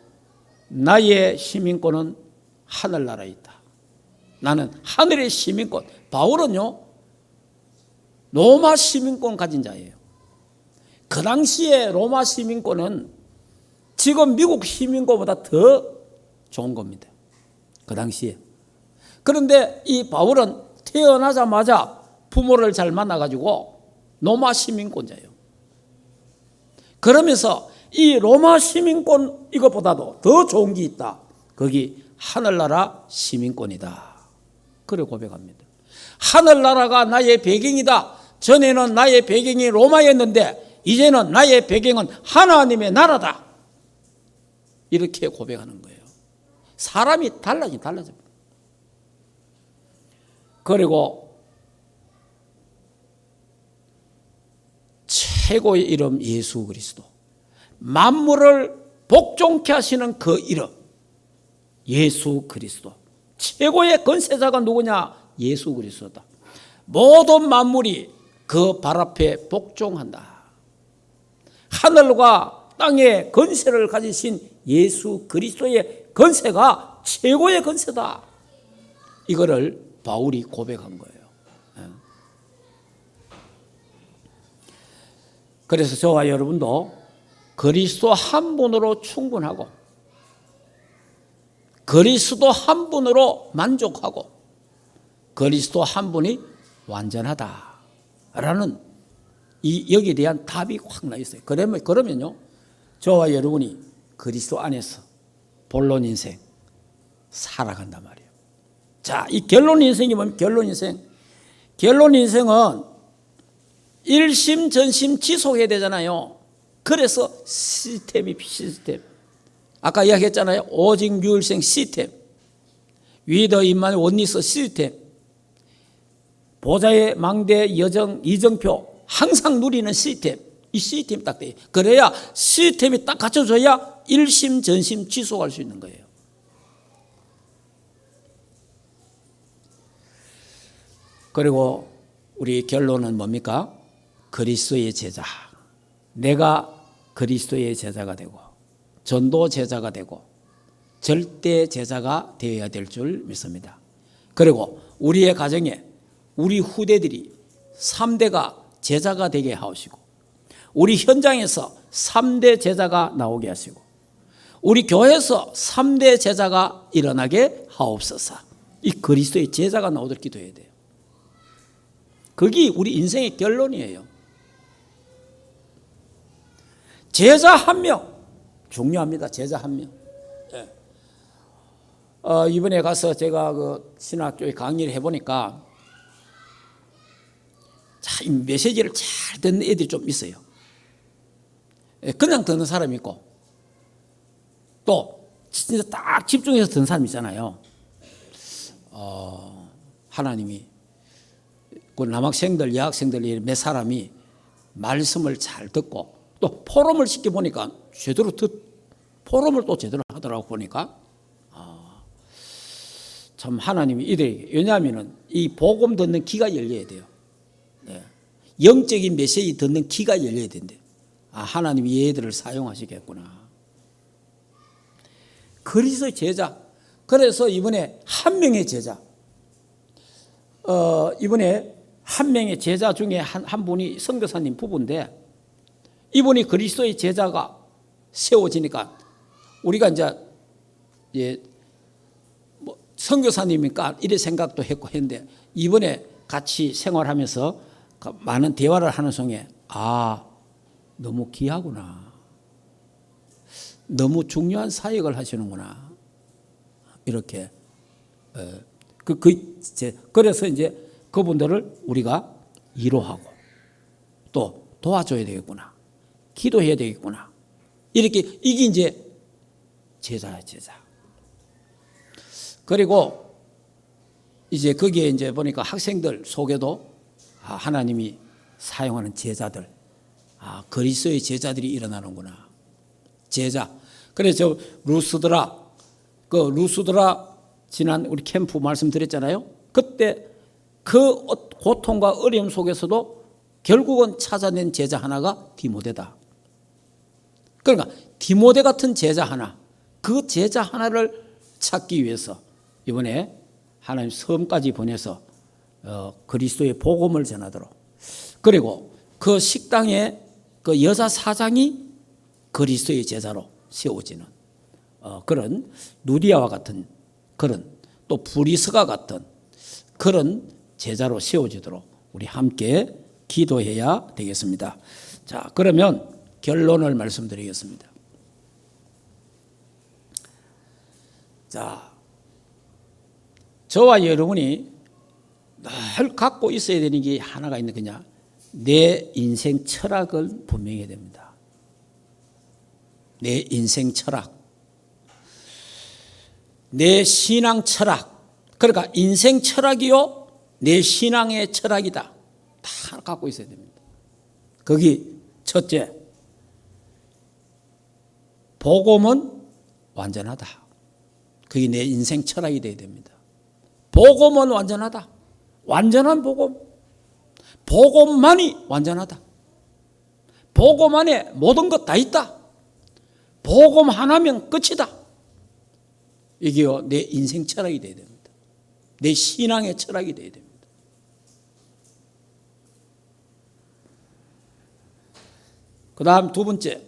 Speaker 1: 나의 시민권은 하늘나라에 있다. 나는 하늘의 시민권. 바울은요, 로마 시민권 가진 자예요. 그 당시에 로마 시민권은 지금 미국 시민권보다 더 좋은 겁니다. 그 당시에. 그런데 이 바울은 태어나자마자 부모를 잘 만나가지고 로마 시민권자예요. 그러면서 이 로마 시민권 이것보다도 더 좋은 게 있다. 거기 하늘나라 시민권이다. 그래 고백합니다. 하늘나라가 나의 배경이다. 전에는 나의 배경이 로마였는데 이제는 나의 배경은 하나님의 나라다. 이렇게 고백하는 거예요. 사람이 달라져. 그리고 최고의 이름 예수 그리스도. 만물을 복종케 하시는 그 이름 예수 그리스도. 최고의 건세자가 누구냐? 예수 그리스도다. 모든 만물이 그 발 앞에 복종한다. 하늘과 땅의 건세를 가지신 예수 그리스도의 건세가 최고의 건세다. 이거를 바울이 고백한 거예요. 그래서 저와 여러분도 그리스도 한 분으로 충분하고 그리스도 한 분으로 만족하고 그리스도 한 분이 완전하다라는 여기에 대한 답이 확 나 있어요. 그러면요, 저와 여러분이 그리스도 안에서 본론 인생 살아간단 말이에요. 자, 이 결론 인생이 뭐냐면 결론 인생은 일심 전심 지속해야 되잖아요. 그래서 시스템. 아까 이야기했잖아요. 오직 유일생 시스템. 위더 임만 원리스 시스템. 보좌의 망대, 여정, 이정표 항상 누리는 시스템, 이 시스템이 딱 돼요. 그래야 시스템이 딱 갖춰져야 일심 전심 지속할 수 있는 거예요. 그리고 우리 결론은 뭡니까? 그리스도의 제자. 내가 그리스도의 제자가 되고 전도 제자가 되고 절대 제자가 되어야 될 줄 믿습니다. 그리고 우리의 가정에 우리 후대들이 3대가 제자가 되게 하시고 우리 현장에서 3대 제자가 나오게 하시고 우리 교회에서 3대 제자가 일어나게 하옵소서. 이 그리스도의 제자가 나오도록 기도해야 돼요. 그게 우리 인생의 결론이에요. 제자 한 명 중요합니다. 제자 한 명. 이번에 가서 제가 그 신학 쪽에 강의를 해보니까 참 메시지를 잘 듣는 애들이 좀 있어요. 그냥 듣는 사람이 있고 또 진짜 딱 집중해서 듣는 사람이 있잖아요. 하나님이 그 남학생들, 여학생들 몇 사람이 말씀을 잘 듣고 또 포럼을 시켜보니까 제대로 포럼을 또 제대로 하더라고 보니까 참 하나님이 이들에게 왜냐하면 이 복음 듣는 귀가 열려야 돼요. 네. 영적인 메시지 듣는 귀가 열려야 된대요. 하나님이 얘들을 사용하시겠구나. 그리스도의 제자. 그래서 이번에 한 명의 제자. 이번에 한 명의 제자 중에 한 분이 선교사님 부부인데 이분이 그리스도의 제자가 세워지니까 우리가 이제 뭐 선교사님이니까 이래 생각도 했는데 이번에 같이 생활하면서 많은 대화를 하는 중에 너무 귀하구나. 너무 중요한 사역을 하시는구나. 이렇게 그래서 이제 그분들을 우리가 위로하고 또 도와줘야 되겠구나. 기도해야 되겠구나. 이렇게 이게 이제 제자야, 제자. 그리고 이제 거기에 이제 보니까 학생들 속에도 하나님이 사용하는 제자들, 그리스도의 제자들이 일어나는구나. 제자. 그래서 루스드라 지난 우리 캠프 말씀드렸잖아요. 그때 그 고통과 어려움 속에서도 결국은 찾아낸 제자 하나가 디모데다. 그러니까 디모데 같은 제자 하나, 그 제자 하나를 찾기 위해서 이번에 하나님 섬까지 보내서 그리스도의 복음을 전하도록, 그리고 그 식당에 그 여자 사장이 그리스도의 제자로 세워지는 그런 누디아와 같은 그런 또 브리스가 같은 그런 제자로 세워지도록 우리 함께 기도해야 되겠습니다. 자, 그러면 결론을 말씀드리겠습니다. 자, 저와 여러분이 늘 갖고 있어야 되는 게 하나가 있는 거냐? 내 인생 철학을 분명해야 됩니다. 내 인생 철학, 내 신앙 철학. 그러니까 인생 철학이요, 내 신앙의 철학이다. 다 갖고 있어야 됩니다. 거기 첫째, 복음은 완전하다. 그게 내 인생 철학이 되어야 됩니다. 복음은 완전하다. 완전한 복음. 복음만이 완전하다. 복음 안에 모든 것 다 있다. 복음 하나면 끝이다. 이게요, 내 인생 철학이 되어야 됩니다. 내 신앙의 철학이 되어야 됩니다. 그 다음 두 번째,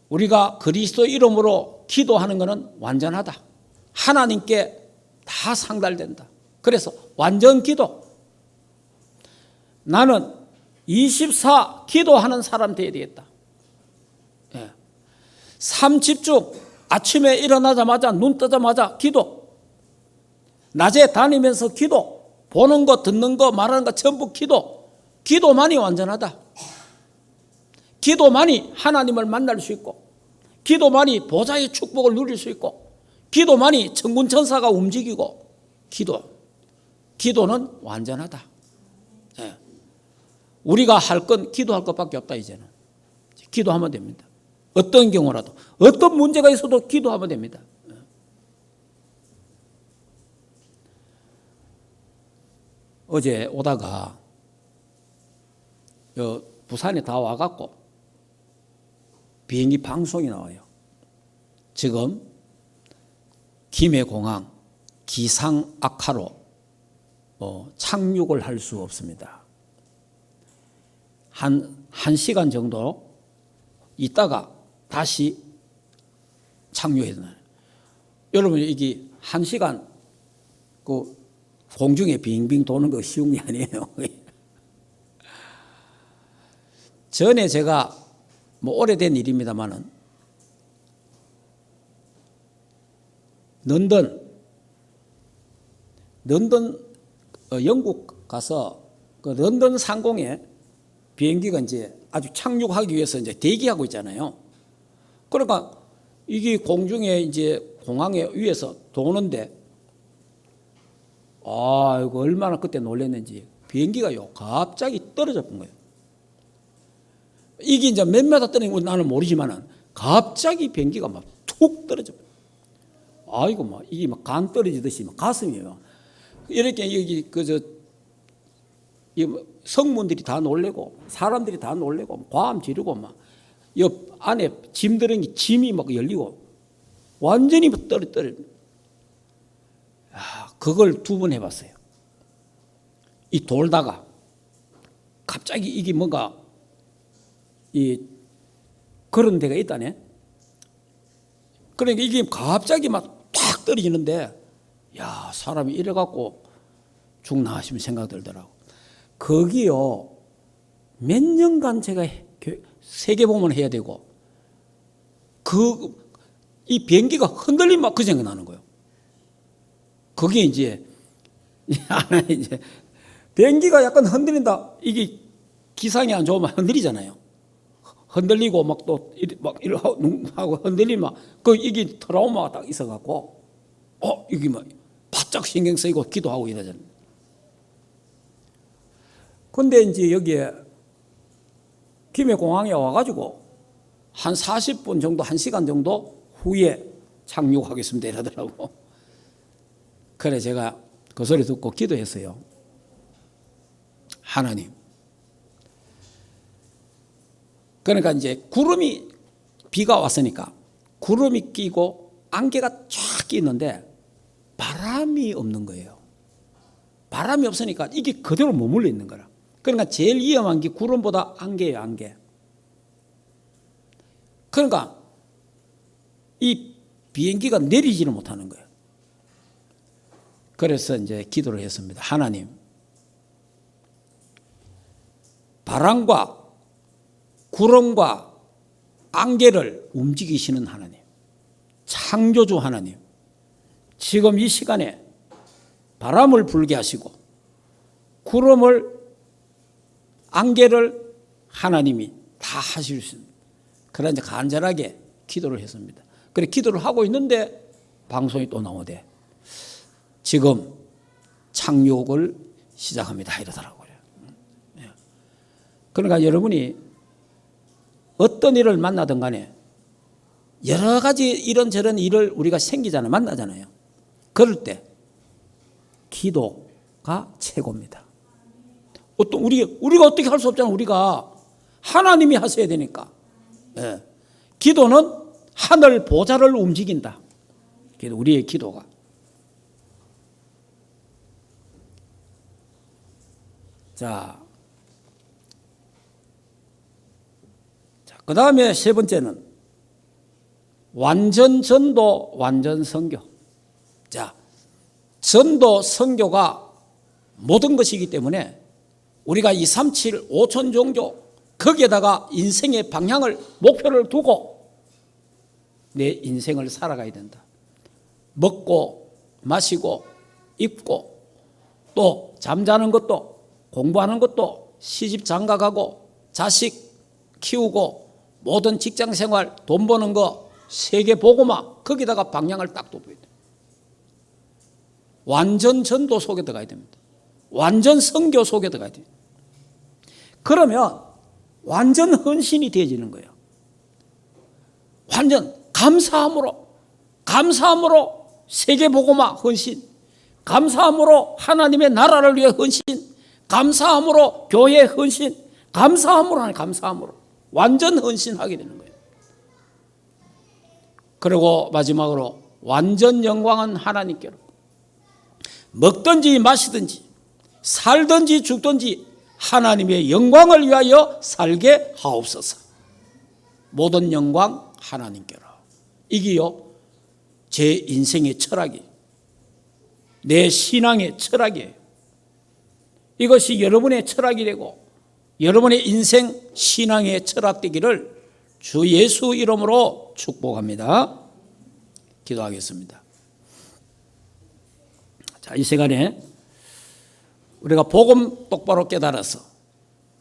Speaker 1: 우리가 그리스도 이름으로 기도하는 것은 완전하다. 하나님께 다 상달된다. 그래서 완전 기도. 나는 24 기도하는 사람 되어야 되겠다. 3집중, 아침에 일어나자마자 눈 뜨자마자 기도, 낮에 다니면서 기도, 보는 거 듣는 거 말하는 거 전부 기도. 기도만이 완전하다. 기도만이 하나님을 만날 수 있고, 기도만이 보좌의 축복을 누릴 수 있고, 기도만이 천군 천사가 움직이고, 기도. 기도는 완전하다. 예. 우리가 할 건 기도할 것밖에 없다. 이제는 기도하면 됩니다. 어떤 경우라도 어떤 문제가 있어도 기도하면 됩니다. 어제 오다가 부산에 다 와갖고 비행기 방송이 나와요. 지금 김해공항 기상 악화로 착륙을 할 수 없습니다. 한 시간 정도 있다가 다시 착륙해야 되나요? 여러분, 이게 1시간 그 공중에 빙빙 도는 거 쉬운 게 아니에요. 전에 제가 뭐 오래된 일입니다만은 런던 영국 가서 그 런던 상공에 비행기가 이제 아주 착륙하기 위해서 이제 대기하고 있잖아요. 그러니까 이게 공중에 이제 공항에 위에서 도는데 이거 얼마나 그때 놀랐는지 비행기가요 갑자기 떨어져 본 거예요. 이게 이제 몇 메다 떨어진 건 나는 모르지만은 갑자기 비행기가 막 툭 떨어져. 아이고 막 이게 막 간 떨어지듯이 막 가슴이 막 이렇게 여기 성문들이 다 놀래고 사람들이 다 놀래고 과음 지르고 막 옆 안에 짐 들은 게 짐이 막 열리고 완전히 막 떨어. 그걸 2번 해봤어요. 이 돌다가 갑자기 이게 뭔가 그런 데가 있다네. 그러니까 이게 갑자기 막 탁 떨어지는데 사람이 이래갖고 죽나 싶은 생각 들더라고. 거기요 몇 년간 제가 세계봉헌 해야 되고 이 비행기가 흔들리면 그 생각 나는 거예요. 그게 이제 비행기가 약간 흔들린다. 이게 기상이 안 좋으면 흔들리잖아요. 흔들리고 막 또 하고 흔들리면 이게 트라우마가 딱 있어갖고 이게 막 바짝 신경 쓰이고 기도하고 이러잖아요. 근데 이제 여기에 김해공항에 와가지고 한 40분 정도, 1시간 정도 후에 착륙하겠습니다 이러더라고. 그래 제가 그 소리 듣고 기도했어요. 하나님, 그러니까 이제 비가 왔으니까 구름이 끼고 안개가 쫙 끼는데 바람이 없는 거예요. 바람이 없으니까 이게 그대로 머물러 있는 거라. 그러니까 제일 위험한 게 구름보다 안개예요, 안개. 그러니까 이 비행기가 내리지를 못하는 거예요. 그래서 이제 기도를 했습니다. 하나님, 바람과 구름과 안개를 움직이시는 하나님, 창조주 하나님, 지금 이 시간에 바람을 불게 하시고 구름을 안개를 하나님이 다 하실 수 있습니다. 그래 이제 간절하게 기도를 했습니다. 그래 기도를 하고 있는데 방송이 또 나오대. 지금 착륙을 시작합니다 이러더라고요. 그러니까 여러분이 어떤 일을 만나든 간에 여러 가지 이런저런 일을 우리가 생기잖아요. 만나잖아요. 그럴 때 기도가 최고입니다. 우리가 어떻게 할 수 없잖아요. 우리가 하나님이 하셔야 되니까. 기도는 하늘 보좌를 움직인다. 우리의 기도가. 자, 그 다음에 세 번째는 완전 전도, 완전 선교. 자, 전도, 선교가 모든 것이기 때문에 우리가 237 5천 종교 거기에다가 인생의 방향을, 목표를 두고 내 인생을 살아가야 된다. 먹고 마시고 입고 또 잠자는 것도 공부하는 것도 시집 장가가고 자식 키우고 모든 직장생활 돈 버는 거 세계 보고만 거기다가 방향을 딱 둬야 돼. 완전 전도 속에 들어가야 됩니다. 완전 선교 속에 들어가야 돼요. 그러면 완전 헌신이 되어지는 거예요. 완전 감사함으로 세계복음화 헌신, 감사함으로 하나님의 나라를 위해 헌신, 감사함으로 교회 헌신, 감사함으로 완전 헌신하게 되는 거예요. 그리고 마지막으로 완전 영광은 하나님께로. 먹든지 마시든지 살든지 죽든지 하나님의 영광을 위하여 살게 하옵소서. 모든 영광 하나님께로. 이게요 제 인생의 철학이에요. 내 신앙의 철학이에요. 이것이 여러분의 철학이 되고 여러분의 인생 신앙의 철학 되기를 주 예수 이름으로 축복합니다. 기도하겠습니다. 자, 이 시간에 우리가 복음 똑바로 깨달아서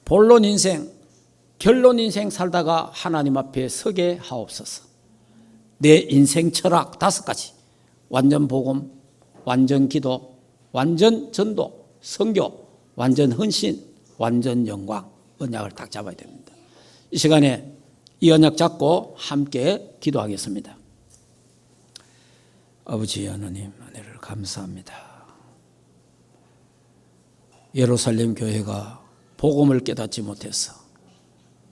Speaker 1: 본론 인생, 결론 인생 살다가 하나님 앞에 서게 하옵소서. 내 인생 철학 5가지, 완전 복음, 완전 기도, 완전 전도, 선교, 완전 헌신, 완전 영광, 언약을 딱 잡아야 됩니다. 이 시간에 이 언약 잡고 함께 기도하겠습니다. 아버지 하나님 은혜를 감사합니다. 예루살렘 교회가 복음을 깨닫지 못해서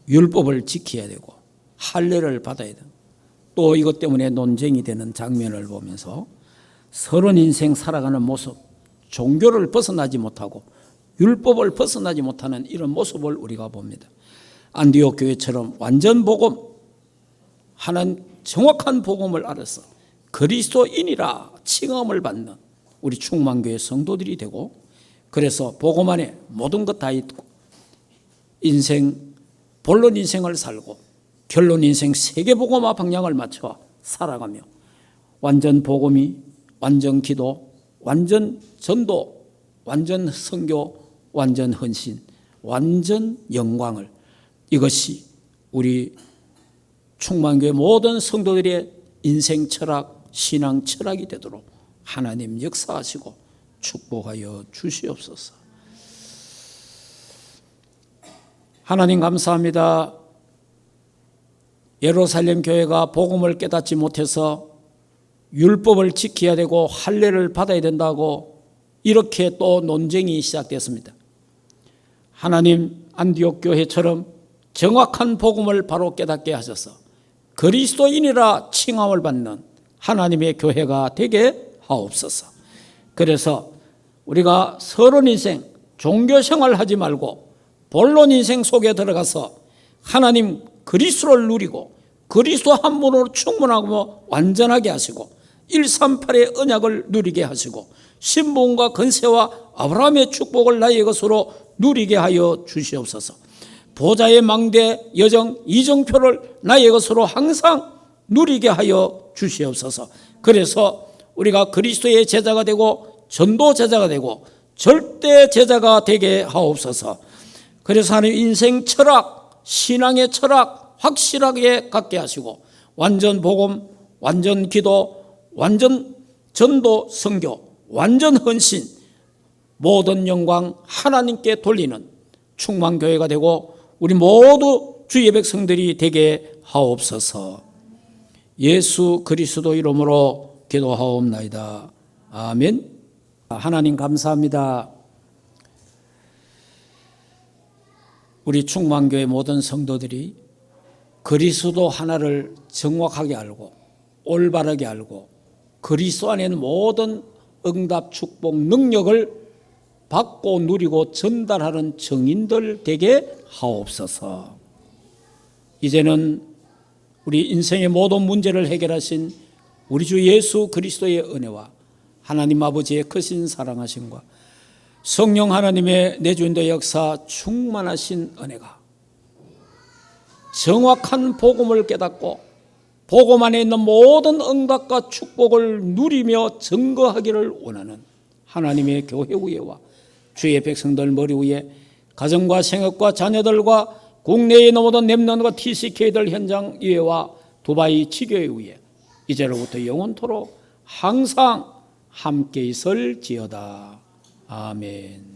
Speaker 1: 율법을 지켜야 되고 할례를 받아야 되고 또 이것 때문에 논쟁이 되는 장면을 보면서 서로 인생 살아가는 모습, 종교를 벗어나지 못하고 율법을 벗어나지 못하는 이런 모습을 우리가 봅니다. 안디옥 교회처럼 완전 복음, 하나님 정확한 복음을 알아서 그리스도인이라 칭함을 받는 우리 충만교회 성도들이 되고, 그래서 복음 안에 모든 것 다 있고 인생, 본론 인생을 살고 결론 인생 세계복음화 방향을 맞춰 살아가며 완전 복음이, 완전 기도, 완전 전도, 완전 선교, 완전 헌신, 완전 영광을, 이것이 우리 충만교회 모든 성도들의 인생 철학, 신앙 철학이 되도록 하나님 역사하시고 축복하여 주시옵소서. 하나님 감사합니다. 예루살렘 교회가 복음을 깨닫지 못해서 율법을 지켜야 되고 할례를 받아야 된다고 이렇게 또 논쟁이 시작됐습니다. 하나님 안디옥 교회처럼 정확한 복음을 바로 깨닫게 하셔서 그리스도인이라 칭함을 받는 하나님의 교회가 되게 하옵소서. 그래서 우리가 서론 인생, 종교 생활 하지 말고 본론 인생 속에 들어가서 하나님 그리스도를 누리고 그리스도 한 분으로 충분하고 완전하게 하시고 138의 언약을 누리게 하시고 신분과 건세와 아브라함의 축복을 나의 것으로 누리게 하여 주시옵소서. 보좌의 망대 여정 이정표를 나의 것으로 항상 누리게 하여 주시옵소서. 그래서 우리가 그리스도의 제자가 되고 전도 제자가 되고 절대 제자가 되게 하옵소서. 그래서 하나님 인생 철학, 신앙의 철학 확실하게 갖게 하시고 완전 복음, 완전 기도, 완전 전도 선교, 완전 헌신, 모든 영광 하나님께 돌리는 충만교회가 되고 우리 모두 주의 백성들이 되게 하옵소서. 예수 그리스도 이름으로 기도하옵나이다. 아멘. 하나님 감사합니다. 우리 충만교회 모든 성도들이 그리스도 하나를 정확하게 알고 올바르게 알고 그리스도 안에는 모든 응답 축복 능력을 받고 누리고 전달하는 증인들 되게 하옵소서. 이제는 우리 인생의 모든 문제를 해결하신 우리 주 예수 그리스도의 은혜와 하나님 아버지의 크신 사랑하심과 성령 하나님의 내주인도의 역사 충만하신 은혜가 정확한 복음을 깨닫고 복음 안에 있는 모든 응답과 축복을 누리며 증거하기를 원하는 하나님의 교회 위에와 주의 백성들 머리 위에 가정과 생업과 자녀들과 국내에 넘어든 렘넌트와 TCK들 현장 위에와 두바이 지교회 위에 이제로부터 영원토록 항상 함께 있을지어다. 아멘.